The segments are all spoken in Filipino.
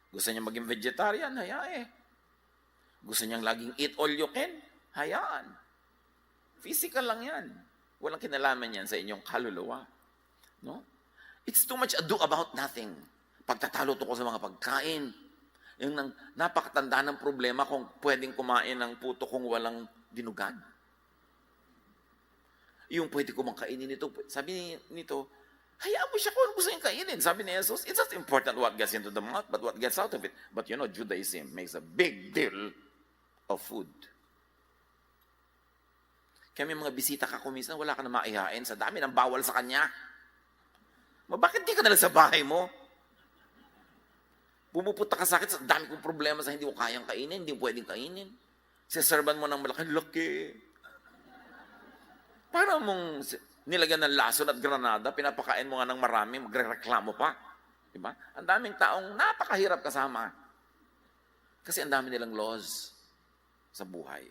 Gusto niya maging vegetarian, hayaan. Gusto niyang laging eat all you can, hayaan. Physical lang yan. Walang kinalaman yan sa inyong kaluluwa. No? It's too much ado about nothing. Pagtatalo tungkol sa mga pagkain. Yung napakatanda ng problema kung pwedeng kumain ng puto kung walang dinugan. Yung pwede ko makainin nito. Sabi nito, hayaan mo siya kung gusto niyang kainin. Sabi ni Jesus, it's not important what gets into the mouth, but what gets out of it. But you know, Judaism makes a big deal of food. Kaya may mga bisita ka kuminsan, wala ka na maihain sa dami ng bawal sa kanya. Bakit di ka nalang sa bahay mo? Pumupunta ka sa akin, sa dami kong problema sa hindi mo kayang kainin, hindi mo pwedeng kainin. Siserban mo ng malaki. Para mong nilagyan ng lason at granada, pinapakain mo nga ng marami, magreklamo pa. Diba? Ang daming taong napakahirap kasama. Kasi ang dami nilang laws sa buhay.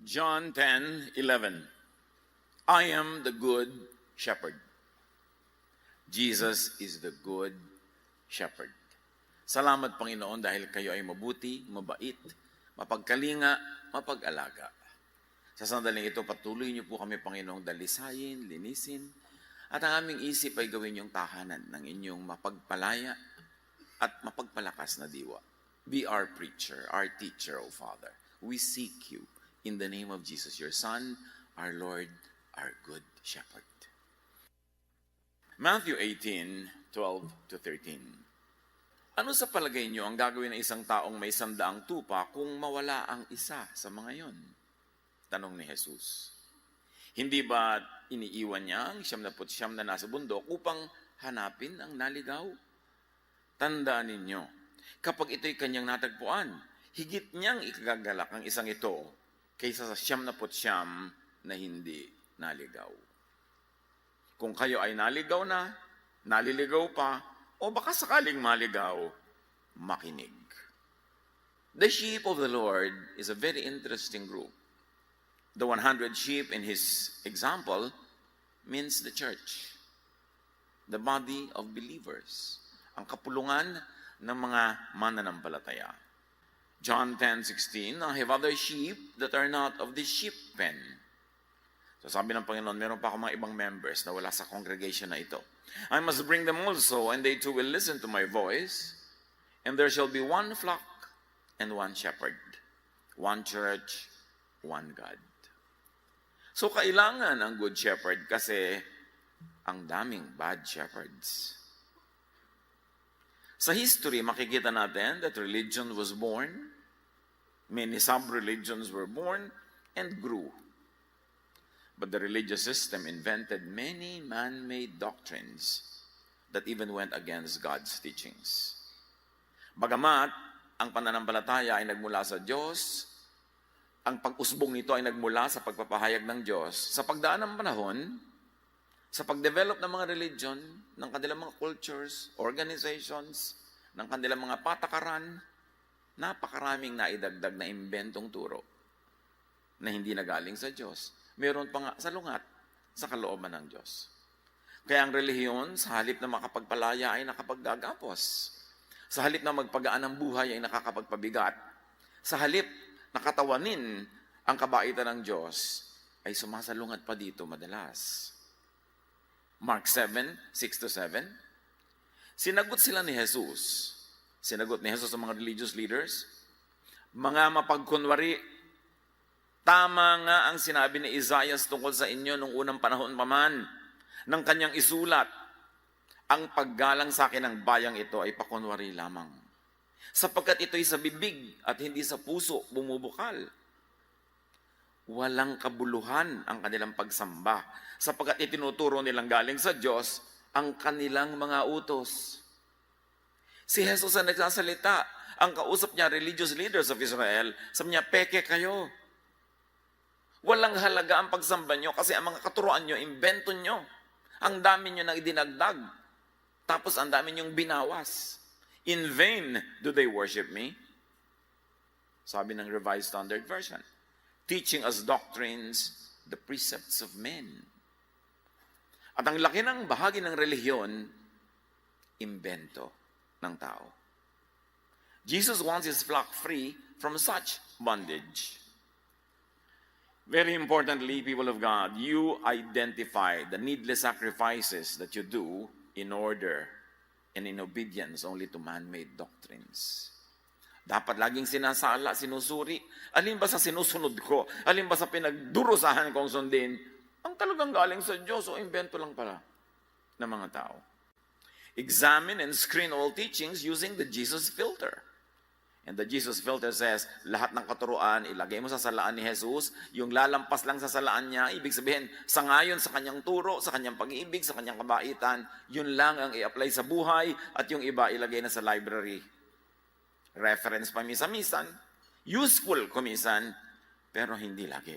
John 10:11. I am the good shepherd. Jesus is the good shepherd. Salamat, Panginoon, dahil kayo ay mabuti, mabait, mapagkalinga, mapag-alaga. Sa sandaling ito, patuloy niyo po kami, Panginoong, dalisayin, linisin, at ang aming isip ay gawin yung tahanan ng inyong mapagpalaya at mapagpalakas na diwa. Be our preacher, our teacher, O Father. We seek you in the name of Jesus, your Son, our Lord, our good shepherd. Matthew 18:12-13. Ano sa palagay niyo ang gagawin ng isang taong may 100 tupa kung mawala ang isa sa mga yon? Tanong ni Jesus. Hindi ba iniiwan niya ang 99 na nasa bundok upang hanapin ang naligaw? Tandaan ninyo, kapag ito'y kanyang natagpuan, higit niyang ikagagalak ang isang ito kaysa sa 99 na hindi naligaw. Kung kayo ay naligaw na, naliligaw pa, o baka sakaling maligaw, makinig. The sheep of the Lord is a very interesting group. The 100 sheep in his example means the church, the body of believers, ang kapulungan ng mga mananampalataya. John 10:16, I have other sheep that are not of this sheep pen. So sabi ng Panginoon, meron pa ako mga ibang members na wala sa congregation na ito. I must bring them also, and they too will listen to my voice, and there shall be one flock and one shepherd, one church, one God. So kailangan ang good shepherd kasi ang daming bad shepherds. Sa history, makikita natin that religion was born, many sub-religions were born and grew. But the religious system invented many man-made doctrines that even went against God's teachings. Bagamat ang pananampalataya ay nagmula sa Diyos, ang pag-usbong nito ay nagmula sa pagpapahayag ng Diyos. Sa pagdaan ng panahon, sa pag-develop ng mga religion, ng kanilang mga cultures, organizations, ng kanilang mga patakaran, napakaraming naidagdag na imbentong turo na hindi nagaling sa Diyos. Meron pa nga salungat sa kalooban ng Diyos. Kaya ang relihiyon, sa halip na makapagpalaya ay nakapaggagapos. Sa halip na magpagaan ng buhay ay nakakapagpabigat. Sa halip na katawanin ang kabaitan ng Diyos ay sumasalungat pa dito madalas. Mark 7:6-7. Sinagot sila ni Jesus. Sinagot ni Jesus sa mga religious leaders, mga mapagkunwari, tama nga ang sinabi ni Isaiah tungkol sa inyo nung unang panahon pa man ng kanyang isulat. Ang paggalang sa akin ng bayang ito ay pakunwari lamang. Sapagkat ito'y sa bibig at hindi sa puso bumubukal. Walang kabuluhan ang kanilang pagsamba sapagkat itinuturo nilang galing sa Diyos ang kanilang mga utos. Si Jesus ang nagsasalita. Ang kausap niya, religious leaders of Israel, sabi niya, peke kayo. Walang halaga ang pagsamba nyo kasi ang mga katuruan nyo, invento nyo. Ang dami nyo na idinagdag. Tapos ang dami nyong binawas. In vain do they worship me. Sabi ng Revised Standard Version. Teaching as doctrines the precepts of men. At ang laki ng bahagi ng relihiyon, imbento. ng tao. Jesus wants His flock free from such bondage. Very importantly, people of God, you identify the needless sacrifices that you do in order and in obedience only to man-made doctrines. Dapat laging sinasala, sinusuri. Alin ba sa sinusunod ko? Alin ba sa pinagdurusahan kong sundin? Ang talagang galing sa Diyos o invento lang pala ng mga tao. Examine and screen all teachings using the Jesus filter. And the Jesus filter says, lahat ng katuruan, ilagay mo sa salaan ni Jesus, yung lalampas lang sa salaan niya, ibig sabihin, sangayon sa kanyang turo, sa kanyang pag-ibig, sa kanyang kabaitan, yun lang ang i-apply sa buhay, at yung iba ilagay na sa library. Reference pamisa-misan, useful kumisan, pero hindi lagi.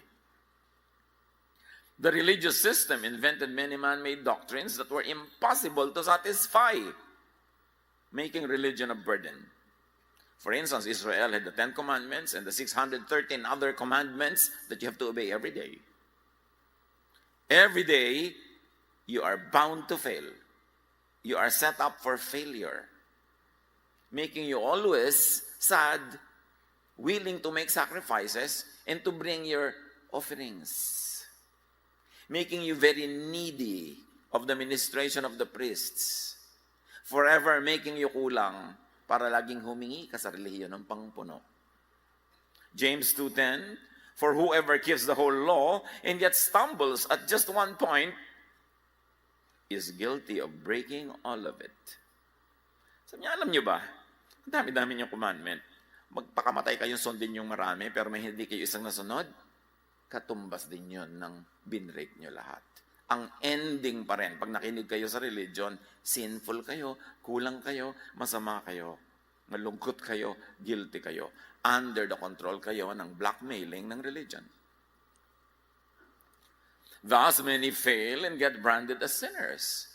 The religious system invented many man-made doctrines that were impossible to satisfy, making religion a burden. For instance, Israel had the 10 commandments and the 613 other commandments that you have to obey every day. Every day, you are bound to fail. You are set up for failure, making you always sad, willing to make sacrifices, and to bring your offerings, making you very needy of the ministration of the priests, forever making you kulang, para laging humingi ka sa relihiyon ng pangpuno. James 2:10, for whoever keeps the whole law and yet stumbles at just one point is guilty of breaking all of it. Sabi niya, alam niyo ba, ang dami-dami niyong commandment. Magpakamatay kayong sundin yung marami, pero may hindi kayo isang nasunod, katumbas din yun ng binrake niyo lahat. Ang ending pa rin, pag nakinig kayo sa religion, sinful kayo, kulang kayo, masama kayo, malungkot kayo, guilty kayo. Under the control kayo ng blackmailing ng religion. Thus, many fail and get branded as sinners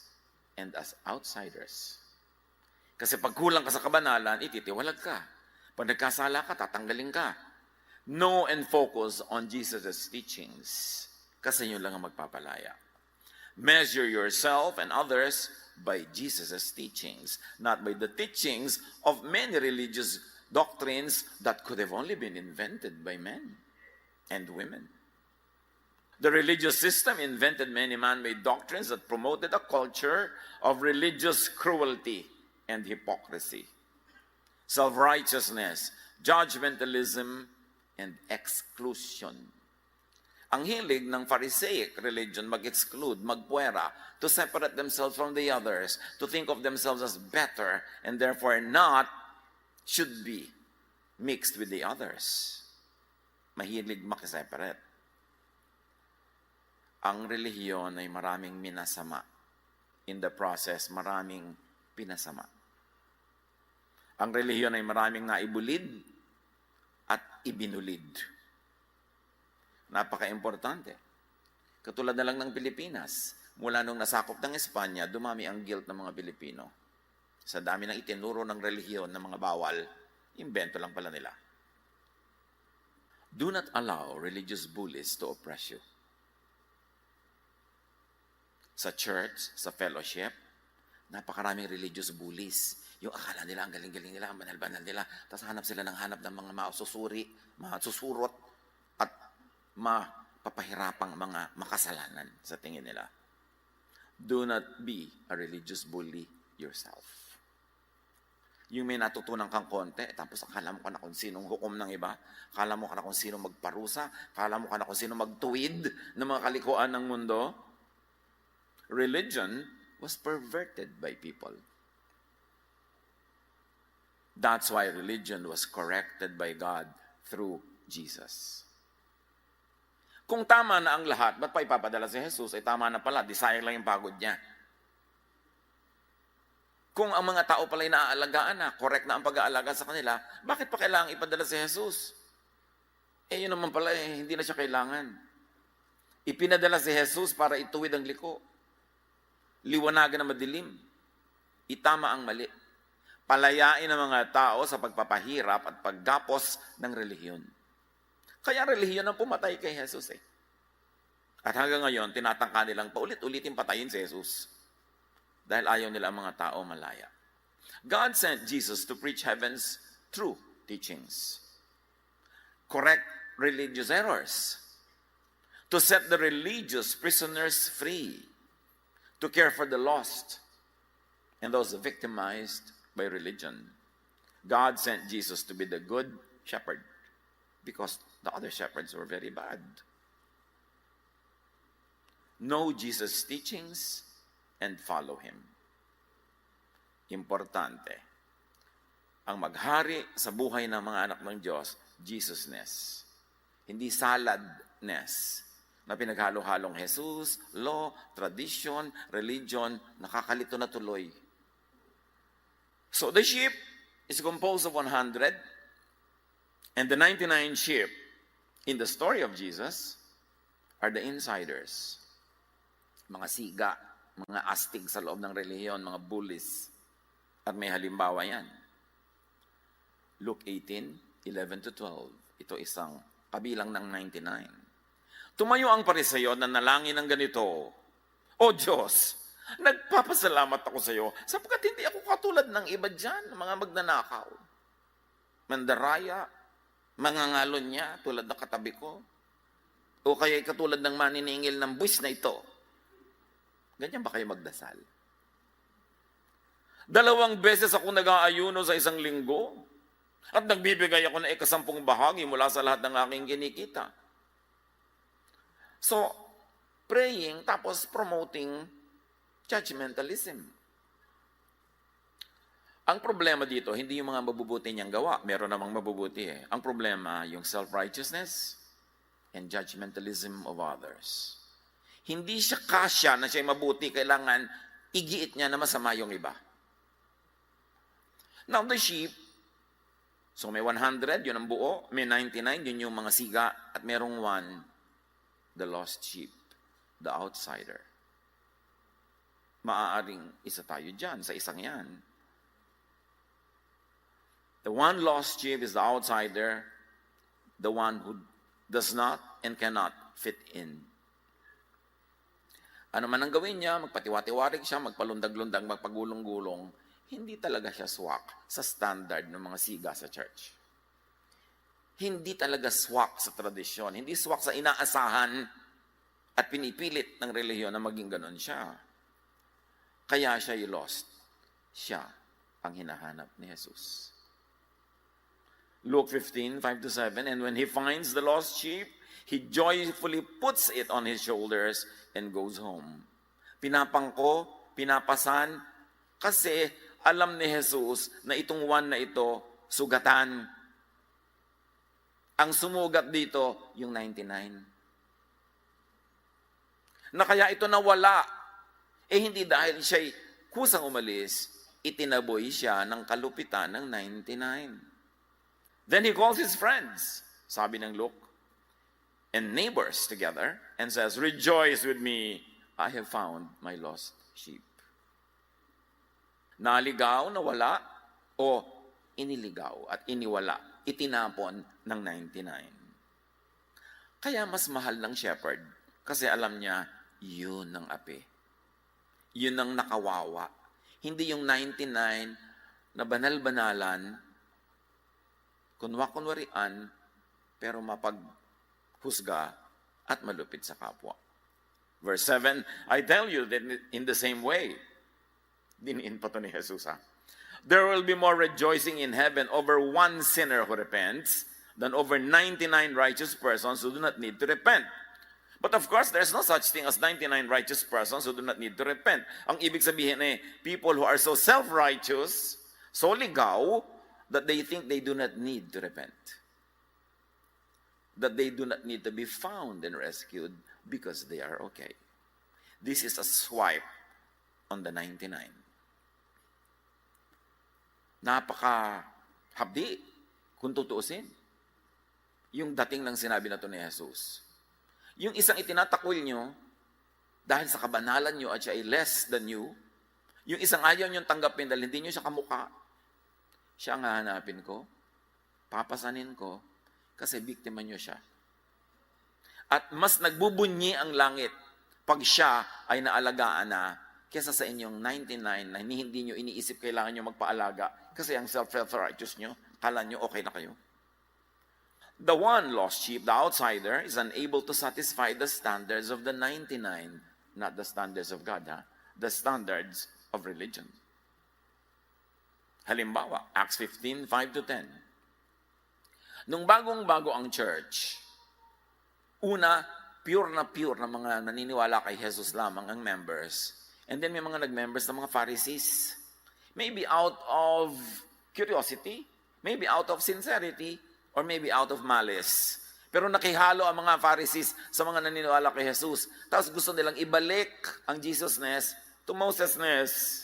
and as outsiders. Kasi pag kulang ka sa kabanalan, ititiwalag ka. Pag nagkasala ka, tatanggalin ka. Know and focus on Jesus' teachings. Kasi yun lang ang magpapalaya. Measure yourself and others by Jesus' teachings, not by the teachings of many religious doctrines that could have only been invented by men and women. The religious system invented many man-made doctrines that promoted a culture of religious cruelty and hypocrisy, self-righteousness, judgmentalism, and exclusion. Ang hilig ng Pharisaic religion mag-exclude, magpuwera, to separate themselves from the others, to think of themselves as better, and therefore not should be mixed with the others. Mahilig makiseparate. Ang relihiyon ay maraming minasama. In the process, maraming pinasama. Ang relihiyon ay maraming naibulid at ibinulid. Napaka-importante. Katulad na lang ng Pilipinas. Mula nung nasakop ng Espanya, dumami ang guilt ng mga Pilipino. Sa dami ng itinuro ng relihiyon ng mga bawal, invento lang pala nila. Do not allow religious bullies to oppress you. Sa church, sa fellowship, napakaraming religious bullies. Yung akala nila, ang galing-galing nila, ang banal-banal nila. Tapos hanap sila ng hanap ng mga maususuri, mga susurot, at mapapahirapang mga makasalanan sa tingin nila. Do not be a religious bully yourself. Yung may natutunan kang konti, tapos akala mo ka na kung sinong hukom ng iba, akala mo ka na kung sinong magparusa, akala mo ka na kung sinong magtuwid ng mga kalikuan ng mundo. Religion was perverted by people. That's why religion was corrected by God through Jesus. Kung tama na ang lahat, ba't pa ipapadala si Jesus? Ay tama na pala, desire lang yung pagod niya. Kung ang mga tao pala ay naaalagaan na, correct na ang pag-aalaga sa kanila, bakit pa kailangan ipadala si Jesus? Eh yun naman pala, hindi na siya kailangan. Ipinadala si Jesus para ituwid ang liko. Liwanagan na madilim. Itama ang mali. Palayain ang mga tao sa pagpapahirap at paggapos ng relihiyon. Kaya relihiyon ang pumatay kay Jesus eh. At hanggang ngayon, tinatangka nilang paulit-ulitin patayin si Jesus. Dahil ayaw nila ang mga tao malaya. God sent Jesus to preach heaven's true teachings, correct religious errors, to set the religious prisoners free, to care for the lost and those victimized by religion. God sent Jesus to be the good shepherd because the other shepherds were very bad. Know Jesus' teachings and follow Him. Importante, ang maghari sa buhay ng mga anak ng Diyos, Jesusness. Hindi saladness na pinaghalo-halong Jesus, law, tradition, religion, nakakalito na tuloy. So the sheep is composed of 100, and the 99 sheep in the story of Jesus are the insiders. Mga siga, mga astig sa loob ng relihiyon, mga bullies. At may halimbawa yan. Luke 18, 11 to 12. Ito isang kabilang ng 99. Tumayo ang Pariseyo na nalangin ng ganito, O Diyos, nagpapasalamat ako sa iyo sapagkat hindi ako katulad ng iba dyan, mga magnanakaw, mandaraya, mangangalon niya tulad ng katabi ko, o kaya katulad ng maniningil ng buwis na ito. Ganyan ba kayo magdasal? 2 beses ako nag-aayuno sa isang linggo at nagbibigay ako ng 10 bahagi mula sa lahat ng aking kinikita. So, praying tapos promoting judgmentalism. Ang problema dito, hindi yung mga mabubuti niyang gawa. Meron namang mabubuti eh. Ang problema, yung self-righteousness and judgmentalism of others. Hindi siya kasya na siya mabuti, kailangan igiit niya na masama yung iba. Now the sheep, so may 100, yun ang buo, may 99, yun yung mga siga, at merong 1, the lost sheep, the outsider. Maaaring isa tayo dyan, sa isang yan. The one lost sheep is the outsider, the one who does not and cannot fit in. Ano man ang gawin niya, magpatiwatiwarig siya, magpalundag-lundag, magpagulong-gulong, hindi talaga siya swak sa standard ng mga siga sa church. Hindi talaga swak sa tradisyon, hindi swak sa inaasahan at pinipilit ng relihiyon na maging ganon siya. Kaya siya lost. Siya ang hinahanap ni Jesus. Luke 15, 5-7, and when he finds the lost sheep, he joyfully puts it on his shoulders and goes home. Pinapangko, pinapasan, kasi alam ni Jesus na itong 1 na ito, sugatan. Ang sumugat dito, yung 99. Na kaya ito nawala, hindi dahil siya'y kusang umalis, itinaboy siya ng kalupitan ng 99. Then he calls his friends, sabi ng Luke, and neighbors together, and says, Rejoice with me, I have found my lost sheep. Naligaw, nawala, o iniligaw at iniwala, itinapon ng 99. Kaya mas mahal ng shepherd, kasi alam niya, yun ang api. Yun ang nakawawa. Hindi yung 99 na banal-banalan, kunwa-kunwarian, pero mapaghusga at malupit sa kapwa. Verse 7, I tell you that in the same way, diniin pa to ni Jesus there will be more rejoicing in heaven over 1 sinner who repents than over 99 righteous persons who do not need to repent. But of course, there's no such thing as 99 righteous persons who do not need to repent. Ang ibig sabihin people who are so self-righteous, so ligaw, that they think they do not need to repent. That they do not need to be found and rescued because they are okay. This is a swipe on the 99. Napaka-habdi kung tutuusin. Yung dating ng sinabi na to ni Jesus. Yung isang itinatakwil nyo, dahil sa kabanalan nyo at siya ay less than you, yung isang ayaw nyo tanggapin dahil hindi nyo siya kamukha, siya ang hahanapin ko, papasanin ko, kasi biktima nyo siya. At mas nagbubunyi ang langit pag siya ay naalagaan na kesa sa inyong 99 na hindi nyo iniisip kailangan nyo magpaalaga kasi ang self-righteous nyo, kala nyo okay na kayo. The one lost sheep, the outsider, is unable to satisfy the standards of the 99, not the standards of God, the standards of religion. Halimbawa, Acts 15, 5-10. Nung bagong-bago ang church, una, pure na mga naniniwala kay Jesus lamang ang members. And then may mga nag-members na mga Pharisees. Maybe out of curiosity, maybe out of sincerity, or maybe out of malice. Pero nakihalo ang mga Pharisees sa mga naniniwala kay Jesus. Tapos gusto nilang ibalik ang Jesusness to Mosesness.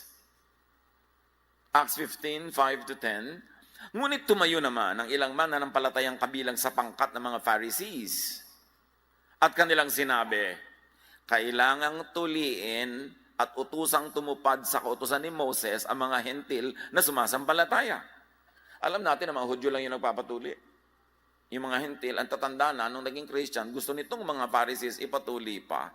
Acts 15, 5-10. Ngunit tumayo naman ang ilang mananampalatayang kabilang sa pangkat ng mga Pharisees. At kanilang sinabi, kailangang tuliin at utusang tumupad sa kautusan ni Moses ang mga hentil na sumasampalataya. Alam natin na mga Hudyo lang yung nagpapatuli. Yung mga hentil, ang tatanda na, nung naging Christian, gusto nitong mga Pharisees ipatuli pa.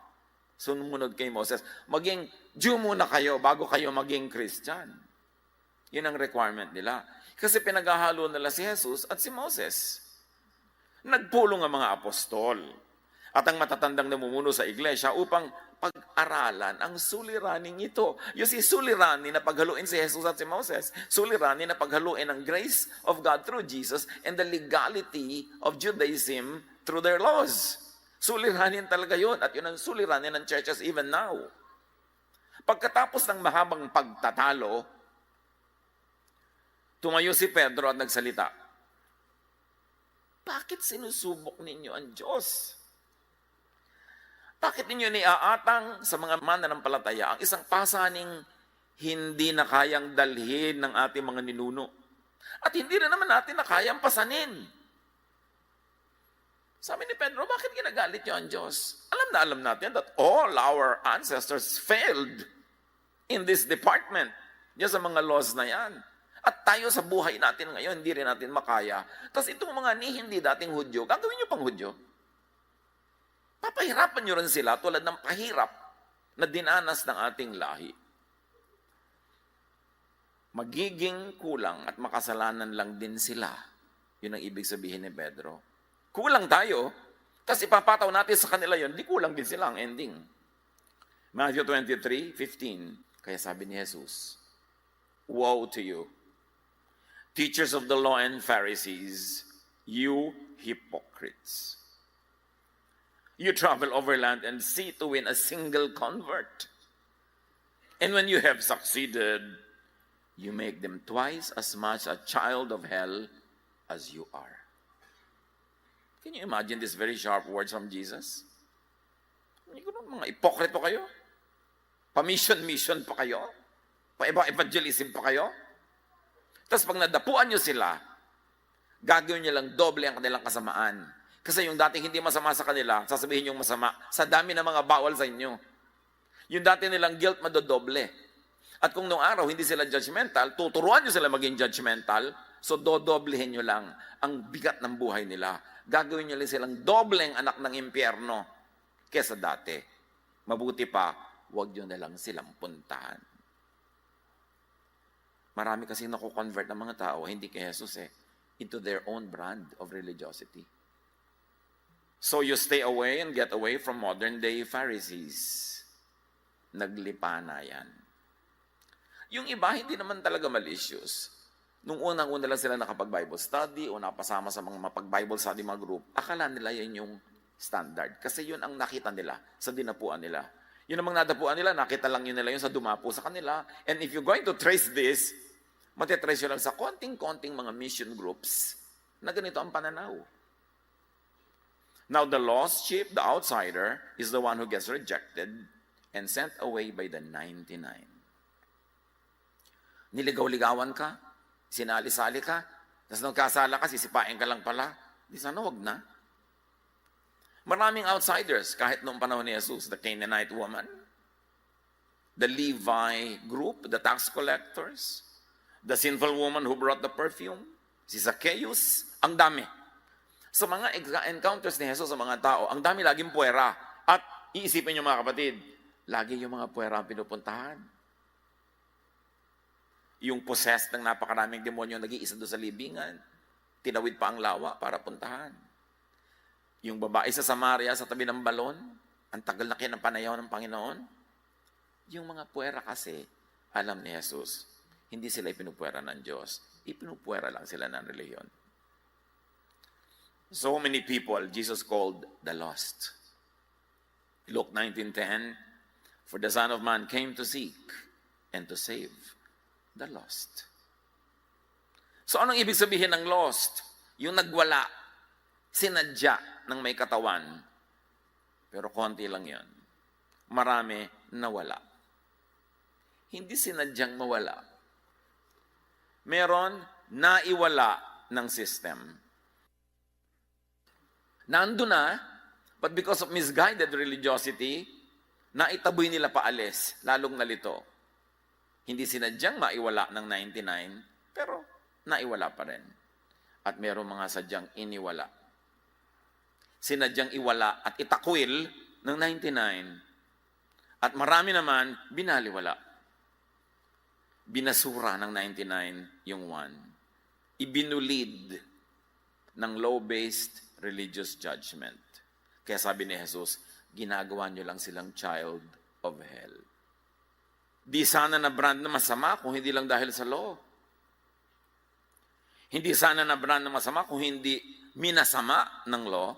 Sumunod kay Moses. Maging Jew muna kayo bago kayo maging Christian. Yun ang requirement nila. Kasi pinaghahalo nila si Jesus at si Moses. Nagpulong ang mga apostol at ang matatandang namumuno sa iglesia upang pag-aralan ang suliraning ito. Yung si suliranin na paghaluin si Jesus at si Moses. Suliranin na paghaluin ang grace of God through Jesus and the legality of Judaism through their laws. Suliranin talaga yun at yun ang suliranin ng churches even now. Pagkatapos ng mahabang pagtatalo, tumayo si Pedro at nagsalita, bakit sinusubok ninyo ang Diyos? Bakit ninyo niaatang sa mga mananampalataya ang isang pasaning hindi na kayang dalhin ng ating mga ninuno? At hindi rin naman natin na kayang pasanin. Sabi ni Pedro, bakit ginagalit niyo ang Diyos? Alam natin that all our ancestors failed in this department. Diyan sa mga laws na yan. At tayo sa buhay natin ngayon, hindi rin natin makaya. Tapos itong mga hindi dating Hudyo, gagawin niyo pang Hudyo. Papahirapan nyo rin sila tulad ng pahirap na dinanas ng ating lahi. Magiging kulang at makasalanan lang din sila. Yun ang ibig sabihin ni Pedro. Kulang tayo, tapos ipapataw natin sa kanila yun, di kulang din sila ang ending. Matthew 23:15. Kaya sabi ni Jesus, woe to you, teachers of the law and Pharisees, you hypocrites! You travel over land and sea to win a single convert. And when you have succeeded, you make them twice as much a child of hell as you are. Can you imagine these very sharp words from Jesus? Mga ipokrito kayo? Pa-mission pa kayo? Pa-evangelism pa kayo? Tapos pag nadapuan nyo sila, gagawin nyo lang doble ang kanilang kasamaan. Kasi yung dating hindi masama sa kanila, sasabihin yung masama sa dami ng mga bawal sa inyo. Yung dati nilang guilt, madodoble. At kung nung araw hindi sila judgmental, tuturuan nyo sila maging judgmental, so dodoblehin nyo lang ang bigat ng buhay nila. Gagawin nyo lang silang dobleng anak ng impyerno kesa dati. Mabuti pa, huwag nyo na lang silang puntahan. Marami kasi naku-convert ng mga tao, hindi kay Jesus into their own brand of religiosity. So you stay away and get away from modern-day Pharisees. Naglipa na yan. Yung iba, hindi naman talaga malicious. Nung unang-una lang sila nakapag-Bible study o napasama sa mga mapag-Bible study mga group, akala nila yun yung standard. Kasi yun ang nakita nila sa dinapuan nila. Yun namang nadapuan nila, nakita lang yun nila yun sa dumapo sa kanila. And if you're going to trace this, matitrace yun lang sa konting-konting mga mission groups na ganito ang pananaw. Now, the lost sheep, the outsider, is the one who gets rejected and sent away by the 99. Niligaw-ligawan ka, sinali-sali ka, tapos nagkasala ka, sisipain ka lang pala. Di sana wag na. Maraming outsiders, kahit noong panahon ni Jesus, the Canaanite woman, the Levi group, the tax collectors, the sinful woman who brought the perfume, si Zacchaeus, ang dami. Sa mga encounters ni Jesus sa mga tao, ang dami laging puwera. At iisipin niyo mga kapatid, lagi yung mga puwera ang pinupuntahan. Yung possessed ng napakaraming demonyo nag-iisa doon sa libingan. Tinawid pa ang lawa para puntahan. Yung babae sa Samaria sa tabi ng balon, ang tagal na kinapanayaw ng Panginoon. Yung mga puwera kasi, alam ni Jesus, hindi sila ipinupuwera ng Diyos. Ipinupuwera lang sila ng reliyon. So many people Jesus called the lost. Luke 19:10, for the Son of Man came to seek and to save the lost. So anong ibig sabihin ng lost? Yung nagwala, sinadya ng may katawan. Pero konti lang yan. Marami nawala. Hindi sinadyang mawala. Meron naiwala ng system. Nandun na, but because of misguided religiosity, naitaboy nila paalis, lalong nalito. Hindi sinadyang maiwala ng 99, pero naiwala pa rin. At mayroong mga sadyang iniwala. Sinadyang iwala at itakwil ng 99. At marami naman binaliwala. Binasura ng 99 yung 1. Ibinulid ng law-based religious judgment. Kaya sabi ni Jesus, ginagawa nyo lang silang child of hell. Di sana na brand na masama kung hindi lang dahil sa law. Hindi sana na brand na masama kung hindi minasama ng law.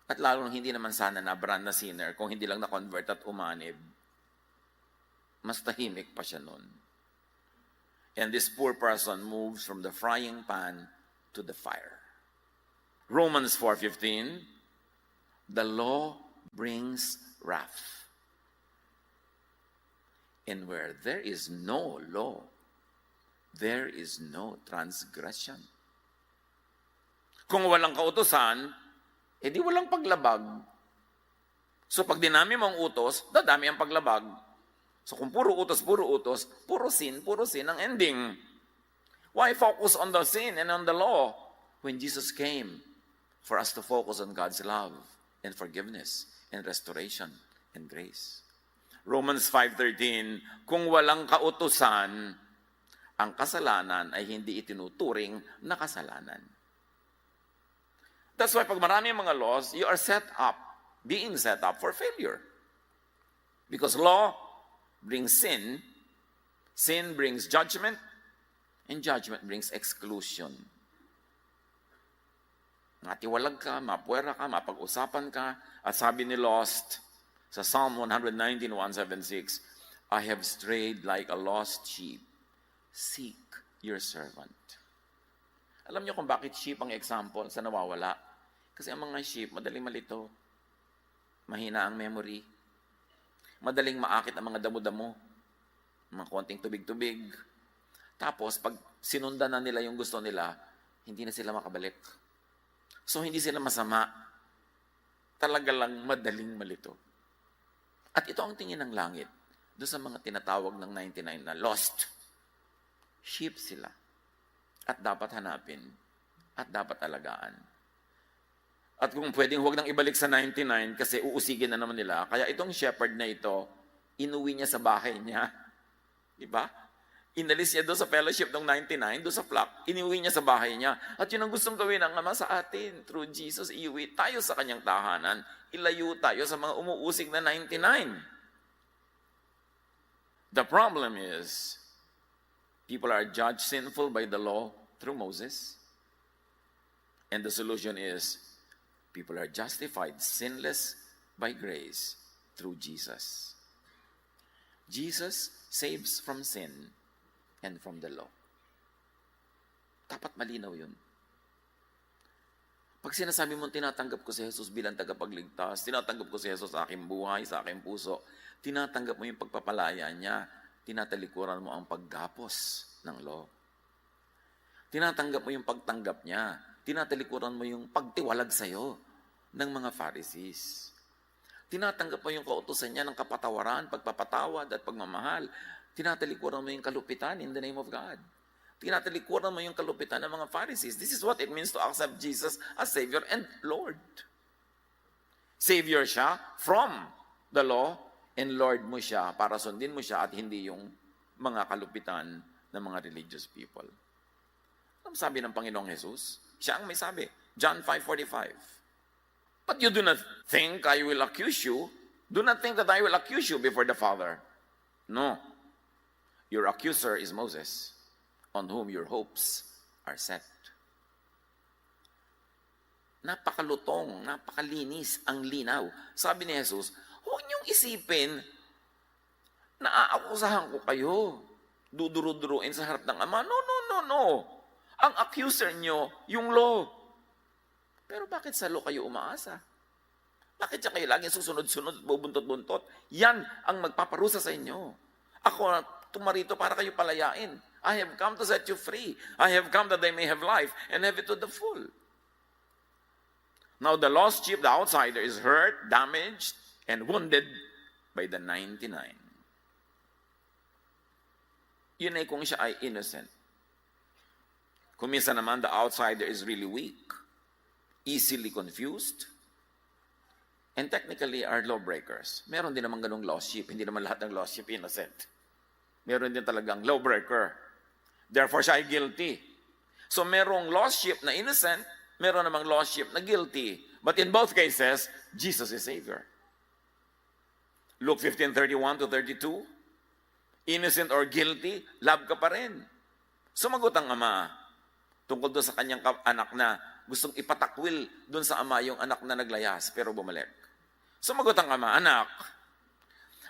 At lalo hindi naman sana na brand na sinner kung hindi lang na-convert at umanib. Mas tahimik pa siya nun. And this poor person moves from the frying pan to the fire. Romans 4:15, the law brings wrath. And where there is no law, there is no transgression. Kung walang kautusan, edi walang paglabag. So pag dinami mo ang utos, dadami ang paglabag. So kung puro utos, puro sin ang ending. Why focus on the sin and on the law when Jesus came for us to focus on God's love and forgiveness and restoration and grace? Romans 5:13, kung walang kautusan, ang kasalanan ay hindi itinuturing na kasalanan. That's why pag marami ang mga laws, you are being set up for failure. Because law brings sin brings judgment, and judgment brings exclusion. Matiwalag ka, mapuwera ka, mapag-usapan ka, at sabi ni Lost sa Psalm 119:176, I have strayed like a lost sheep. Seek your servant. Alam niyo kung bakit sheep ang example sa nawawala? Kasi ang mga sheep, madaling malito. Mahina ang memory. Madaling maakit ang mga damo-damo. Mga konting tubig-tubig. Tapos, pag sinundan na nila yung gusto nila, hindi na sila makabalik. So, hindi sila masama. Talaga lang madaling malito. At ito ang tingin ng langit doon sa mga tinatawag ng 99 na lost. Sheep sila. At dapat hanapin. At dapat alagaan. At kung pwedeng huwag nang ibalik sa 99 kasi uusigin na naman nila. Kaya itong shepherd na ito, inuwi niya sa bahay niya. Diba? Inalis niya doon sa fellowship ng 99, doon sa flock. Inuwi niya sa bahay niya. At yun ang gustong gawin ng Ama sa atin. Through Jesus, iuwi tayo sa kanyang tahanan. Ilayo tayo sa mga umuusig na 99. The problem is, people are judged sinful by the law through Moses. And the solution is, people are justified sinless by grace through Jesus. Jesus saves from sin and from the law. Dapat malinaw yun. Pag sinasabi mo, tinatanggap ko si Jesus bilang tagapagligtas, tinatanggap ko si Jesus sa aking buhay, sa aking puso, tinatanggap mo yung pagpapalaya niya, tinatalikuran mo ang paggapos ng law. Tinatanggap mo yung pagtanggap niya, tinatalikuran mo yung pagtiwalag sa'yo ng mga Pharisees. Tinatanggap mo yung kautusan niya ng kapatawaran, pagpapatawad at pagmamahal. Tinatalikuran mo yung kalupitan in the name of God. Tinatalikuran mo yung kalupitan ng mga Pharisees. This is what it means to accept Jesus as Savior and Lord. Savior siya from the law and Lord mo siya para sundin mo siya at hindi yung mga kalupitan ng mga religious people. Ano sabi ng Panginoong Jesus? Siya ang may sabi. John 5:45. But you do not think I will accuse you. Do not think that I will accuse you before the Father. No. Your accuser is Moses, on whom your hopes are set. Napakalutong, napakalinis ang linaw. Sabi ni Jesus, huwag niyong isipin na aakusahan ko kayo. Duduro-duruin sa harap ng Ama. No, no, no, no. Ang accuser niyo, yung law. Pero bakit sa law kayo umaasa? Bakit siya kayo laging susunod-sunod, bubuntot-buntot? Yan ang magpaparusa sa inyo. Ako, tumarito para kayo palayain. I have come to set you free. I have come that they may have life and have it to the full. Now the lost sheep, the outsider, is hurt, damaged, and wounded by the 99. Yun ay kung siya ay innocent. Kung minsan naman, the outsider is really weak, easily confused, and technically are lawbreakers. Meron din naman ganung lost sheep. Hindi naman lahat ng lost sheep innocent. Meron din talagang lawbreaker. Therefore, siya ay guilty. So merong lost sheep na innocent, meron namang lost sheep na guilty. But in both cases, Jesus is Savior. Luke 15:31-32, innocent or guilty, love ka pa rin. Sumagot ang ama tungkol doon sa kanyang anak na gustong ipatakwil doon sa ama yung anak na naglayas pero bumalik. Sumagot ang ama, anak,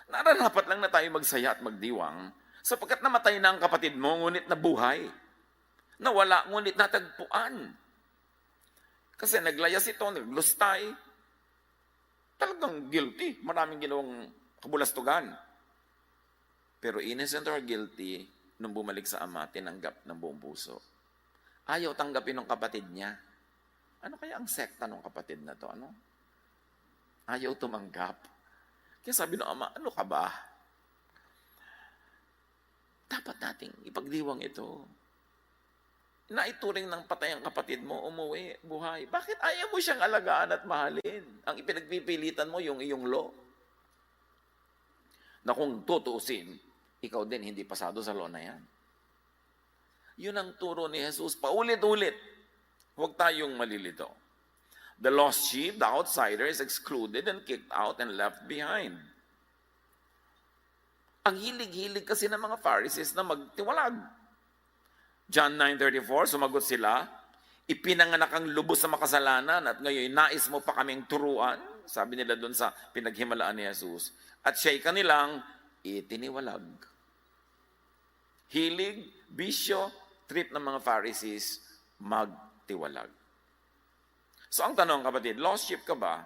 nararapat lang na tayo magsaya at magdiwang sapagkat namatay na ang kapatid mo, ngunit nabuhay. Nawala, ngunit natagpuan. Kasi naglayas ito, naglustay. Talagang guilty. Maraming ginawang kabulastugan. Pero innocent or guilty, nung bumalik sa ama, tinanggap ng buong puso. Ayaw tanggapin ng kapatid niya. Ano kaya ang sekta ng kapatid na to? Ano? Ayaw tumanggap. Kaya sabi ng ama, ano ka ba? Dapat nating ipagdiwang ito. Naituring ng patay ang kapatid mo, umuwi, buhay. Bakit ayaw mo siyang alagaan at mahalin? Ang ipinagpipilitan mo yung iyong law. Na kung tutuusin, ikaw din hindi pasado sa law na yan. Yun ang turo ni Jesus. Paulit-ulit. Huwag tayong malilito. The lost sheep, the outsider, is excluded and kicked out and left behind. Ang hilig-hilig kasi ng mga Pharisees na magtiwalag. John 9:34, sumagot sila, ipinanganak ang lubos sa makasalanan at ngayon nais mo pa kaming turuan. Sabi nila doon sa pinaghimalaan ni Jesus. At siya'y kanilang itiniwalag. Hilig, bisyo, trip ng mga Pharisees, magtiwalag. So ang tanong, kapatid, lost sheep ka ba?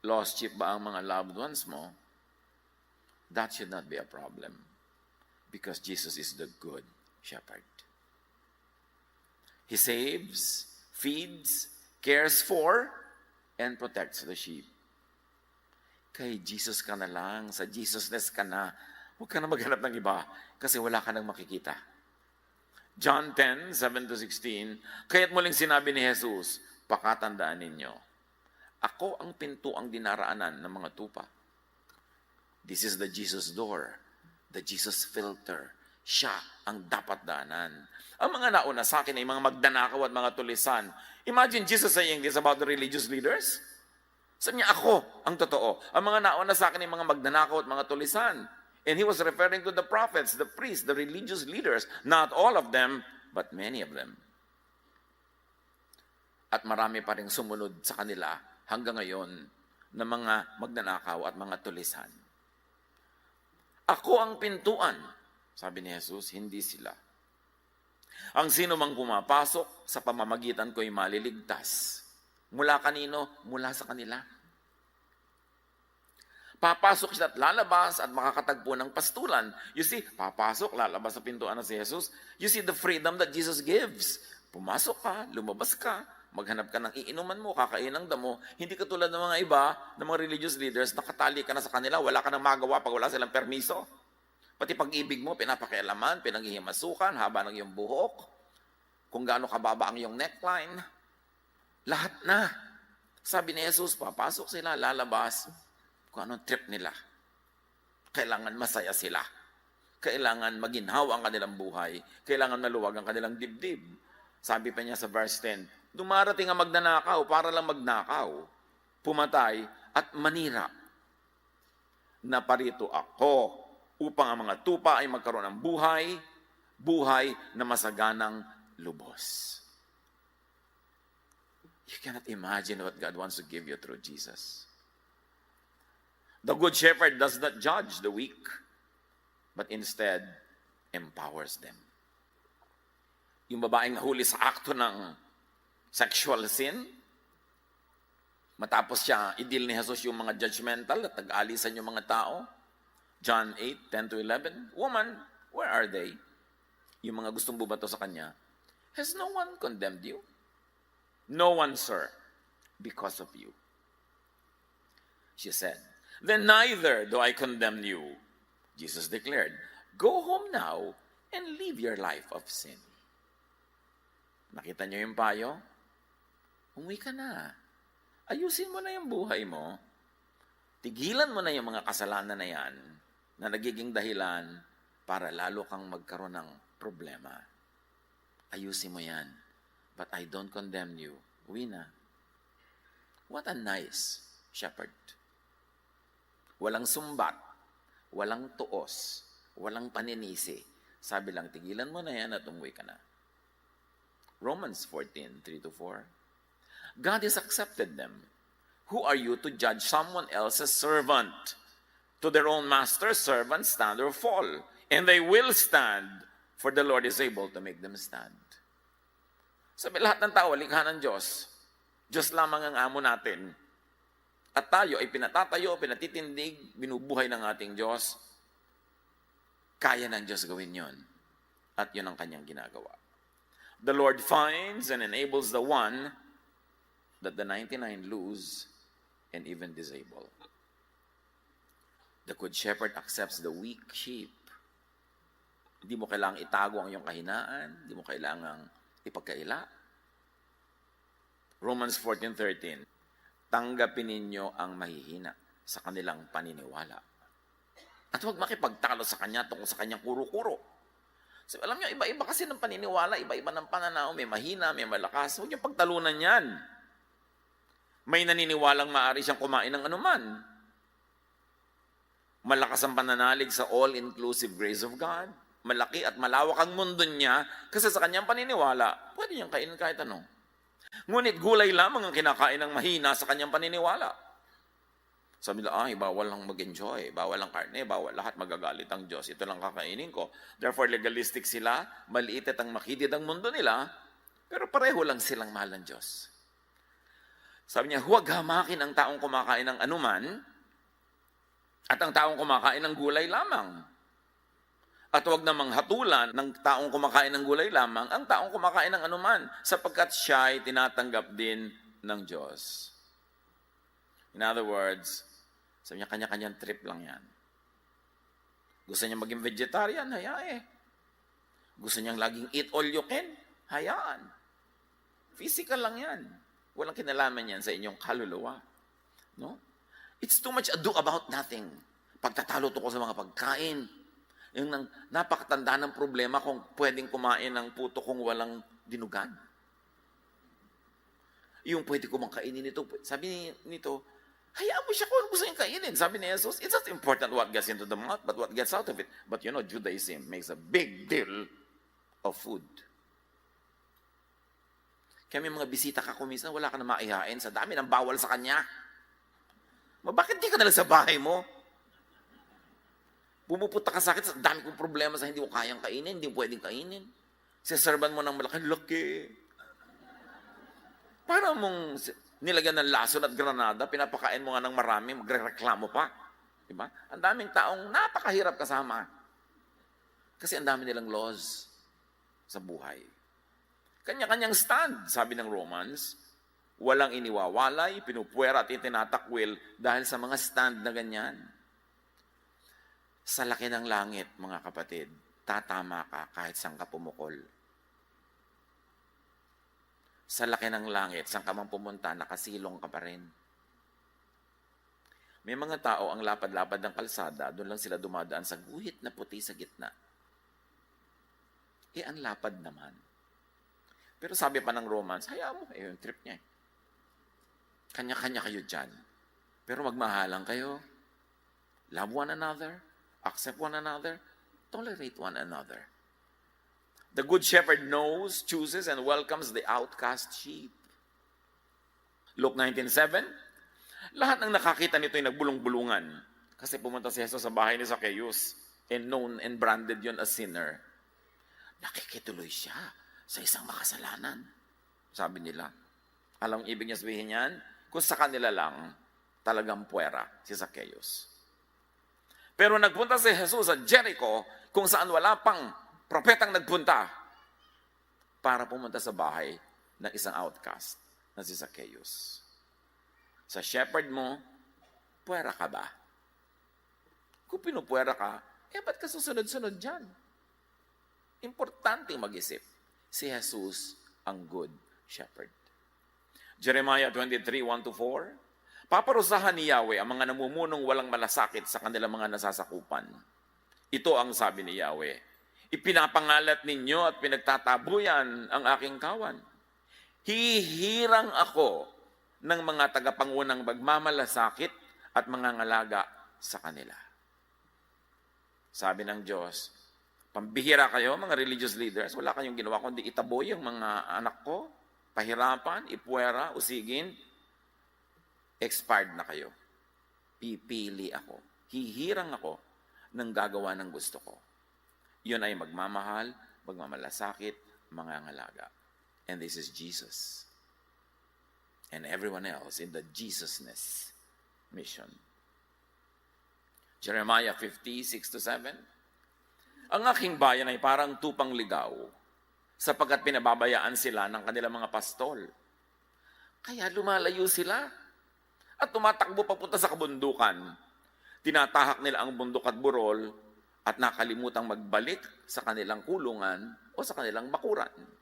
Lost sheep ba ang mga loved ones mo? That should not be a problem. Because Jesus is the good shepherd. He saves, feeds, cares for, and protects the sheep. Kay Jesus ka na lang, sa Jesusness ka na, huwag ka na maghanap ng iba kasi wala ka nang makikita. John 10:7-16, kaya't muling sinabi ni Jesus, pakatandaan ninyo, ako ang pintuang dinaraanan ng mga tupa. This is the Jesus door, the Jesus filter. Siya ang dapat daanan. Ang mga nauna sa akin ay mga magdanakaw at mga tulisan. Imagine Jesus saying this about the religious leaders. Sabi niya, ako ang totoo. Ang mga nauna sa akin ay mga magdanakaw at mga tulisan. And he was referring to the prophets, the priests, the religious leaders. Not all of them, but many of them. At marami pa rin sumunod sa kanila hanggang ngayon na mga magnanakaw at mga tulisan. Ako ang pintuan, sabi ni Jesus, hindi sila. Ang sino mang pumapasok sa pamamagitan ko'y maliligtas. Mula kanino? Mula sa kanila. Papasok siya at lalabas at makakatagpo ng pastulan. You see, papasok, lalabas sa pintuan na si Jesus. You see the freedom that Jesus gives. Pumasok ka, lumabas ka, maghanap ka ng iinuman mo, kakain ng damo. Hindi katulad ng mga iba, ng mga religious leaders, nakatali ka na sa kanila, wala ka nang magawa pag wala silang permiso. Pati pag-ibig mo, pinapakialaman, pinaghihimasukan, haba ng iyong buhok, kung gaano kababa ang iyong neckline. Lahat na. Sabi ni Jesus, papasok sila, lalabas. kung anong trip nila. Kailangan masaya sila. Kailangan maginhawa ang kanilang buhay. Kailangan maluwag ang kanilang dibdib. Sabi pa niya sa verse 10, dumarating ang magnanakaw para lang magnakaw, pumatay at manira. Naparito ako upang ang mga tupa ay magkaroon ng buhay, buhay na masaganang lubos. You cannot imagine what God wants to give you through Jesus. The Good Shepherd does not judge the weak, but instead empowers them. Yung babaeng nahuli sa akto ng sexual sin, matapos siya i-deal ni Jesus yung mga judgmental at nag-aalisan yung mga tao, John 8:10-11, Woman, where are they? Yung mga gustong bumato sa kanya, has no one condemned you? No one, sir, because of you. She said, then neither do I condemn you. Jesus declared, go home now and live your life of sin. Nakita niyo yung payo? Umuwi ka na. Ayusin mo na yung buhay mo. Tigilan mo na yung mga kasalanan na yan na nagiging dahilan para lalo kang magkaroon ng problema. Ayusin mo yan. But I don't condemn you. Uwi na. What a nice shepherd. Walang sumbat, walang tuos, walang paninisi. Sabi lang, tigilan mo na yan at umuwi ka na. Romans 14:3-4. God has accepted them. Who are you to judge someone else's servant? To their own master's servant stand or fall. And they will stand, for the Lord is able to make them stand. Sabi, lahat ng tao, likha ng Diyos. Diyos lamang ang amo natin. At tayo ay pinatatayo, pinatitindig, binubuhay ng ating Diyos. Kaya ng Diyos gawin yon. At yun ang kanyang ginagawa. The Lord finds and enables the one that the 99 lose and even disable. The Good Shepherd accepts the weak sheep. Hindi mo kailangang itago ang iyong kahinaan. Hindi mo kailangang ipagkaila. Romans 14:13. Tanggapin ninyo ang mahihina sa kanilang paniniwala. At huwag makipagtalo sa kanya tungkol sa kanyang kuro-kuro. So, alam niyo, iba-iba kasi ng paniniwala, iba-iba ng pananaw, may mahina, may malakas. Huwag niyong pagtalunan yan. May naniniwalang maaari siyang kumain ng anuman. Malakas ang pananalig sa all-inclusive grace of God. Malaki at malawak ang mundo niya kasi sa kanyang paniniwala, pwede niyang kainin kahit ano. Ngunit gulay lamang ang kinakain ng mahina sa kanyang paniniwala. Sabi nila, bawal lang mag-enjoy, bawal lang karne, bawal lahat, magagalit ang Diyos. Ito lang kakainin ko. Therefore, legalistic sila, maliit at ang makitid ang mundo nila, pero pareho lang silang mahal ng Diyos. Sabi niya, huwag hamakin ang taong kumakain ng anuman at ang taong kumakain ng gulay lamang. At huwag namang hatulan ng taong kumakain ng gulay lamang ang taong kumakain ng anuman sapagkat siya ay tinatanggap din ng Diyos. In other words, sabi niya, kanya-kanyang trip lang yan. Gusto niya maging vegetarian, hayaan. Gusto niyang laging eat all you can, hayaan. Physical lang yan. Walang kinalaman yan sa inyong kaluluwa. No? It's too much ado about nothing. Pagtatalo ko sa mga pagkain, yung napakatanda ng problema kung pwedeng kumain ng puto kung walang dinugan. Yung pwede ko mang kainin nito. Sabi nito, hayaan mo siya kung gusto niyang kainin. Sabi ni Jesus, it's not important what gets into the mouth, but what gets out of it. But you know, Judaism makes a big deal of food. Kaya may mga bisita ka kuminsan, wala ka na maihain sa dami ng bawal sa kanya. Bakit di ka nalang sa bahay mo? Pumupunta ka sa akin, sa dami kong problema sa hindi ko kayang kainin, hindi mo pwedeng kainin. Siserban mo ng malaki. Para mong nilagyan ng lason at granada, pinapakain mo nga ng marami, magre-reklamo pa. Diba? Ang daming taong napakahirap kasama. Kasi ang dami nilang laws sa buhay. Kanya-kanyang stand, sabi ng Romans, walang iniwawalay, pinupuwera at itinatakwil dahil sa mga stand na ganyan. Sa laki ng langit, mga kapatid, tatama ka kahit saan ka pumukol. Sa laki ng langit, saan ka man pumunta, nakasilong ka pa rin. May mga tao ang lapad-lapad ng kalsada, doon lang sila dumadaan sa guhit na puti sa gitna. Ang lapad naman. Pero sabi pa ng Romans, hayaan mo, yung trip niya. Kanya-kanya kayo dyan. Pero magmahalang kayo. Love one another. Accept one another. Tolerate one another. The good shepherd knows, chooses, and welcomes the outcast sheep. Luke 19:7. Lahat ng nakakita nito ay nagbulong-bulungan. Kasi pumunta si Jesus sa bahay ni Zacchaeus and known and branded yon as sinner. Nakikituloy siya sa isang makasalanan. Sabi nila. Alam ang ibig niya sabihin yan? Kung sa kanila lang, talagang puwera si Zacchaeus. Pero nagpunta si Jesus sa Jericho kung saan wala pang propetang nagpunta para pumunta sa bahay ng isang outcast na si Zacchaeus. Sa shepherd mo, puwera ka ba? Kung pinupuwera ka, ba't ka susunod-sunod dyan? Importante mag-isip. Si Jesus ang good shepherd. Jeremiah 23:1-4. Paparusahan ni Yahweh ang mga namumunong walang malasakit sa kanilang mga nasasakupan. Ito ang sabi ni Yahweh, ipinapangalat ninyo at pinagtatabuyan ang aking kawan. Hihirang ako ng mga tagapangunang magmamalasakit at mga ngalaga sa kanila. Sabi ng Diyos, pambihira kayo mga religious leaders, wala kayong ginawa kundi itaboy ang mga anak ko, pahirapan, ipuwera, usigin, expired na kayo. Pipili ako. Hihirang ako ng gagawa ng gusto ko. Yun ay magmamahal, magmamalasakit, mga ngalaga. And this is Jesus. And everyone else in the Jesusness mission. Jeremiah 50:6-7. Ang aking bayan ay parang tupang ligaw, sapagkat pinababayaan sila ng kanilang mga pastol. Kaya lumalayo sila at tumatakbo papunta sa kabundukan. Tinatahak nila ang bundok at burol at nakalimutang magbalik sa kanilang kulungan o sa kanilang bakuran.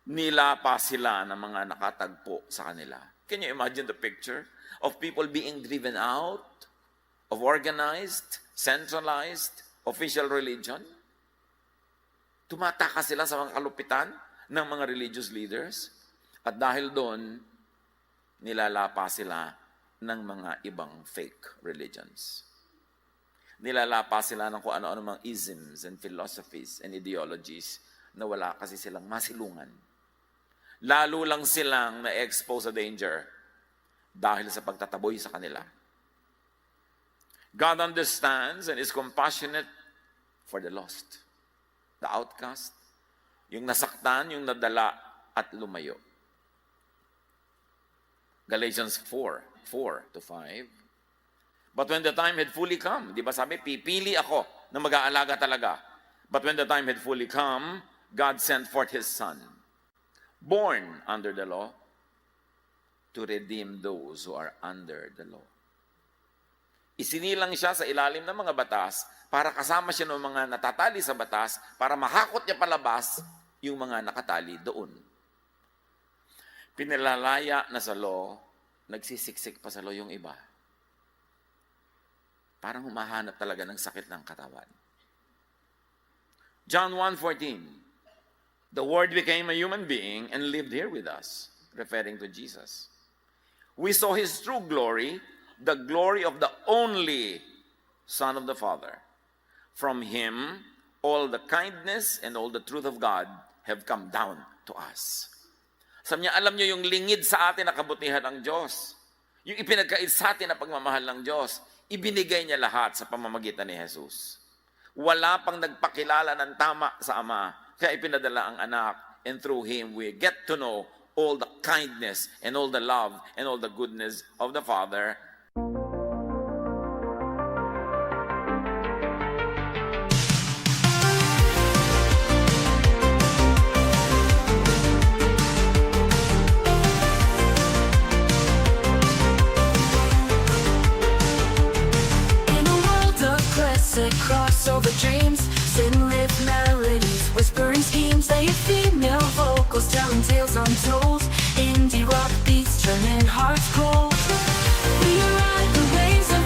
Nilapa sila ng mga nakatagpo sa kanila. Can you imagine the picture of people being driven out of organized, centralized, official religion? Tumatakas sila sa mga kalupitan ng mga religious leaders at dahil doon, nilalapa sila ng mga ibang fake religions. Nilalapa sila ng kung ano-ano mga isms and philosophies and ideologies na wala kasi silang masilungan. Lalo lang silang na-expose sa danger dahil sa pagtataboy sa kanila. God understands and is compassionate for the lost, the outcast, yung nasaktan, yung nadala at lumayo. Galatians 4:4-5. But when the time had fully come, di ba sabi, pipili ako na mag-aalaga talaga. But when the time had fully come, God sent forth His Son, born under the law, to redeem those who are under the law. Isinilang siya sa ilalim ng mga batas para kasama siya ng mga natatali sa batas para mahakot niya palabas yung mga nakatali doon. Pinilalaya na sa law, nagsisiksik pa sa law yung iba. Parang humahanap talaga ng sakit ng katawan. John 1:14. The Word became a human being and lived here with us, referring to Jesus. We saw His true glory, the glory of the only Son of the Father. From Him, all the kindness and all the truth of God have come down to us. Sabi niya, alam niyo yung lingid sa atin na kabutihan ng Diyos. Yung ipinagkait sa atin na pagmamahal ng Diyos, ibinigay niya lahat sa pamamagitan ni Jesus. Wala pang nagpakilala ng tama sa Ama, kaya ipinadala ang anak, and through Him we get to know all the kindness and all the love and all the goodness of the Father. Crossover dreams, sin-lit melodies, whispering schemes, they female vocals telling tales untold, indie rock beats turning hearts cold. We ride the waves of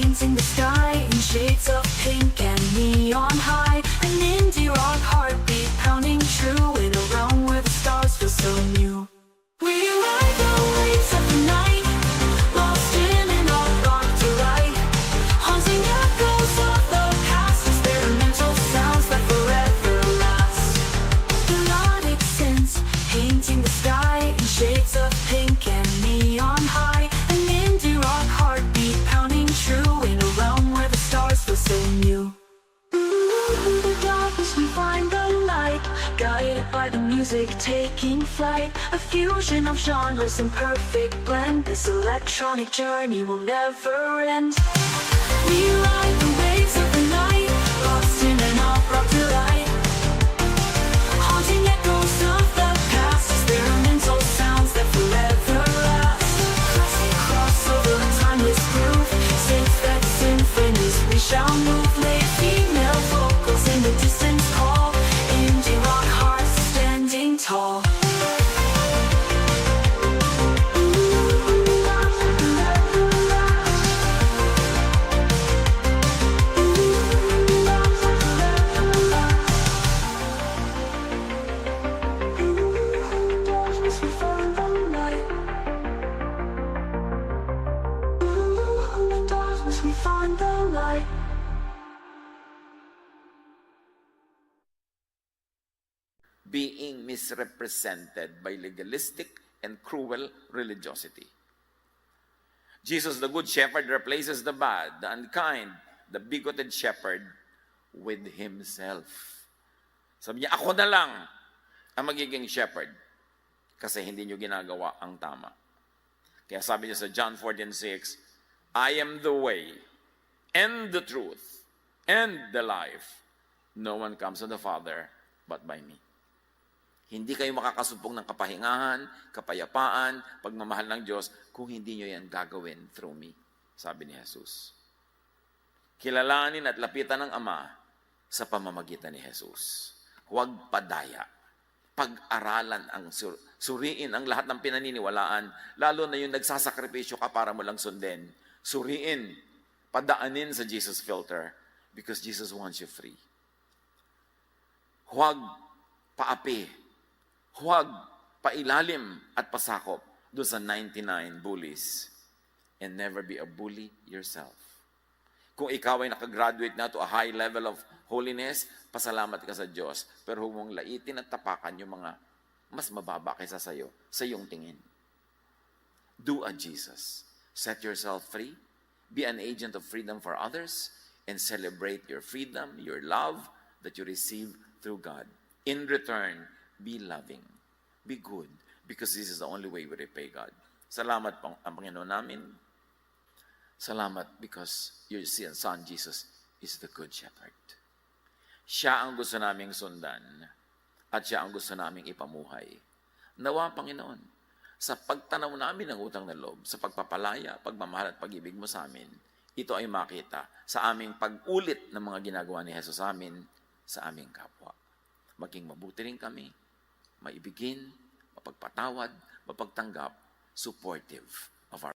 painting the sky in shades of pink and neon high. An indie rock heartbeat pounding true in a realm where the stars feel so new. We ride the waves of the night, lost in an art rock delight. Haunting echoes of the past, experimental sounds that forever last. Melodic synths painting the sky in shades of pink and neon high. An indie rock heartbeat pounding true in a realm where the stars feel so new. In the darkness we find the light, guided by the music taking flight. A fusion of genres in perfect blend. This electronic journey will never end. We ride the waves of the night, lost in an opera delight. Haunting echoes of the past, experimental sounds that forever last. Classic crossover, timeless groove, synths that symphonies we shall move. Late female vocals in the distance call, indie rock hearts standing tall. We find the light. Being misrepresented by legalistic and cruel religiosity. Jesus, the good shepherd, replaces the bad, the unkind, the bigoted shepherd with himself. Sabi niya, ako na lang ang magiging shepherd kasi hindi niyo ginagawa ang tama. Kaya sabi niya sa John 14:6, I am the way and the truth and the life. No one comes to the Father but by me. Hindi kayo makakasumpong ng kapahingahan, kapayapaan, pagmamahal ng Diyos kung hindi nyo yan gagawin through me, sabi ni Jesus. Kilalanin at lapitan ng Ama sa pamamagitan ni Jesus. Huwag padaya. Pag-aralan ang suriin ang lahat ng pinaniniwalaan, lalo na yung nagsasakripisyo ka para mo lang sundin. Suriin, padaanin sa Jesus filter because Jesus wants you free. Huwag paapi. Huwag pailalim at pasakop doon sa 99 bullies and never be a bully yourself. Kung ikaw ay nakagraduate na to a high level of holiness, pasalamat ka sa Diyos. Pero huwag mong laitin at tapakan yung mga mas mababa kaysa sa'yo, sa iyong tingin. Do a Jesus. Set yourself free. Be an agent of freedom for others and celebrate your freedom, your love that you receive through God. In return, be loving. Be good. Because this is the only way we repay God. Salamat po ang Panginoon namin. Salamat because your Son Jesus is the Good Shepherd. Siya ang gusto naming sundan at siya ang gusto naming ipamuhay. Nawa, Panginoon, sa pagtanaw namin ng utang na loob, sa pagpapalaya, pagmamahal at pag-ibig mo sa amin, ito ay makita sa aming pag-ulit ng mga ginagawa ni Jesus sa amin, sa aming kapwa. Maging mabuti rin kami, maibigin, mapagpatawad, mapagtanggap, supportive of our